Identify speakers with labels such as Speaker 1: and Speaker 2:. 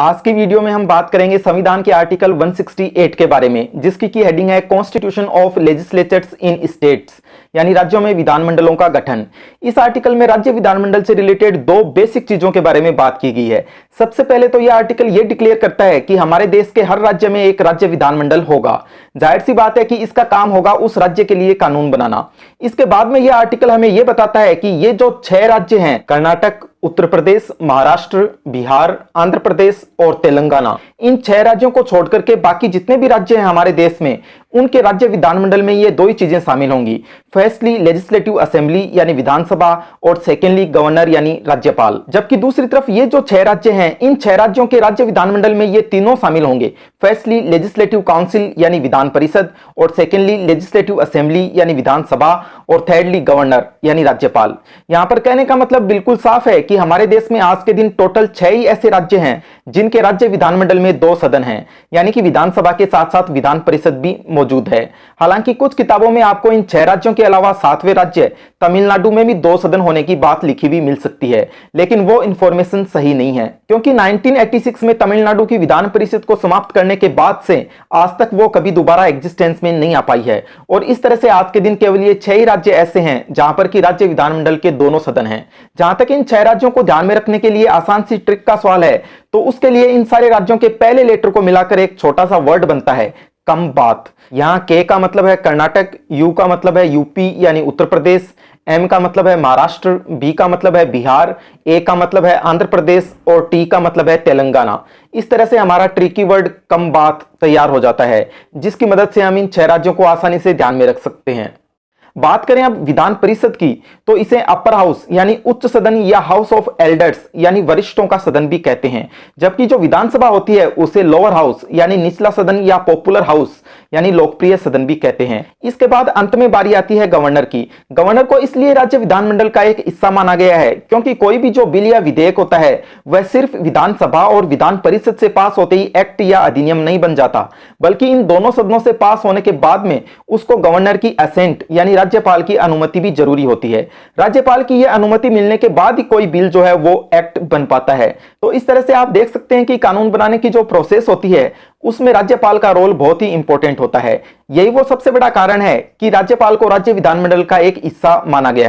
Speaker 1: आज की वीडियो में हम बात करेंगे संविधान के आर्टिकल 168 के बारे में, जिसकी की हेडिंग है constitution of legislatures in states, यानी राज्यों में विधानमंडलों का गठन। इस आर्टिकल में राज्य विधानमंडल से रिलेटेड दो बेसिक चीजों के बारे में बात की गई है। सबसे पहले तो यह आर्टिकल यह डिक्लेयर करता है कि हमारे देश के हर राज्य में एक राज्य विधानमंडल होगा। जाहिर सी बात है कि इसका काम होगा उस राज्य के लिए कानून बनाना। इसके बाद में यह आर्टिकल हमें यह बताता है कि ये जो 6 राज्य हैं, कर्नाटक, उत्तर प्रदेश, महाराष्ट्र, बिहार, आंध्र प्रदेश और तेलंगाना, इन 6 राज्यों को छोड़कर के बाकी जितने भी राज्य हैं हमारे देश में, उनके राज्य विधानमंडल में ये दो ही चीजें शामिल होंगी। फर्स्टली लेजिस्लेटिव असेंबली यानी विधानसभा, और सेकेंडली गवर्नर यानी राज्यपाल। जबकि दूसरी तरफ ये जो 6 राज्य हैं, इन 6 राज्यों के राज्य विधानमंडल में ये तीनों शामिल होंगे। फर्स्टली लेजिस्लेटिव काउंसिल यानी विधान परिषद, और सेकेंडली लेजिस्लेटिव असेंबली यानी विधानसभा, और थर्डली गवर्नर यानी राज्यपाल। यहां पर कहने का मतलब बिल्कुल साफ है कि हमारे देश में आज के दिन टोटल 6 ही ऐसे राज्य हैं जिनके राज्य विधानमंडल में 2 सदन हैं, यानी कि विधानसभा के साथ साथ विधान परिषद भी मौजूद है। हालांकि कुछ किताबों में आपको इन 6 राज्यों के अलावा 7वें राज्य तमिलनाडु में भी 2 सदन होने की बात लिखी भी मिल सकती है, लेकिन वो इंफॉर्मेशन सही नहीं है, क्योंकि 1986 में तमिलनाडु की विधान परिषद को समाप्त करने के बाद से आज तक वो कभी दोबारा एग्जिस्टेंस में नहीं आ पाई है। और इस तरह से आज के दिन केवल ये 6 ही राज्य ऐसे हैं जहां पर कि राज्य विधानमंडल के दोनों सदन हैं। जहां तक इन 6 राज्यों को ध्यान में रखने के लिए आसान सी ट्रिक का सवाल है, तो उसके लिए इन सारे राज्यों के पहले लेटर को मिलाकर एक छोटा सा वर्ड बनता है, कम बात। यहां के का मतलब है कर्नाटक, यू का मतलब है यूपी यानी उत्तर प्रदेश, एम का मतलब है महाराष्ट्र, बी का मतलब है बिहार, ए का मतलब है आंध्र प्रदेश, और टी का मतलब है तेलंगाना। इस तरह से हमारा ट्रिकी वर्ड कम बात तैयार हो जाता है, जिसकी मदद से हम इन 6 राज्यों को आसानी से ध्यान में रख सकते हैं। बात करें अब विधान परिषद की, तो इसे अपर हाउस यानी उच्च सदन या हाउस ऑफ एल्डर्स यानी वरिष्ठों का सदन भी कहते हैं। जबकि जो विधानसभा होती है उसे लोअर हाउस यानी निचला सदन या पॉपुलर हाउस यानी लोकप्रिय सदन भी कहते हैं। इसके बाद अंत में बारी आती है गवर्नर की। गवर्नर को इसलिए राज्य विधानमंडल का एक हिस्सा माना गया है क्योंकि कोई भी जो बिल या विधेयक होता है वह सिर्फ विधानसभा और विधान परिषद से पास होते ही एक्ट या अधिनियम नहीं बन जाता, बल्कि इन दोनों सदनों से पास होने के बाद में उसको गवर्नर की असेंट यानी राज्यपाल की अनुमति भी जरूरी होती है। राज्यपाल की यह अनुमति मिलने के बाद ही कोई बिल जो है वो एक्ट बन पाता है। तो इस तरह से आप देख सकते हैं कि कानून बनाने की जो प्रोसेस होती है उसमें राज्यपाल का रोल बहुत ही इंपॉर्टेंट होता है। यही वो सबसे बड़ा कारण है कि राज्यपाल को राज्य विधानमंडल का एक हिस्सा माना गया है।